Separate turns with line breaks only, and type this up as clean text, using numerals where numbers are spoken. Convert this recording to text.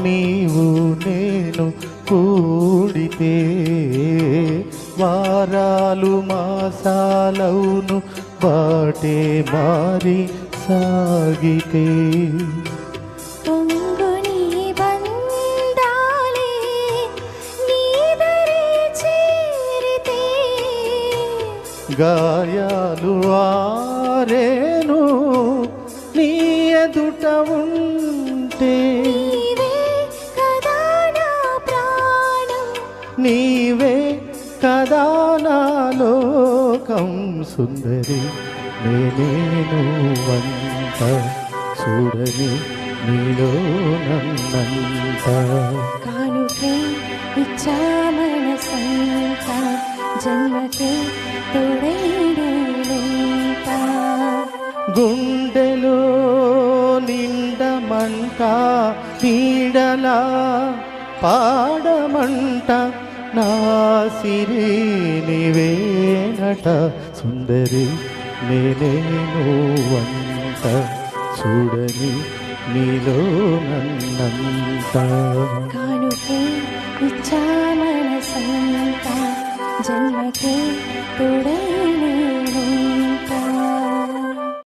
నీవు నేను కూడితే వారాలు మాసాలవును బాటే మారి సాగితే గాయాలు ఆరేను నీ ఎదుట ఉంటే నీవే కదా నా లోకం సుందరి నేనేను వంట చూడని నీలో నన్నంత
కానుకే ఇచ్చా మనసంత జన్మకే తోడైడేంత
గుండెలో నిండమంట నీడలా పాడమంట నా సిరి నీవేనట సుందరి నేనేను వంట చూడని నీలో నన్నంత
కానుకే ఇచ్చా మనసంత జన్మకే తోడై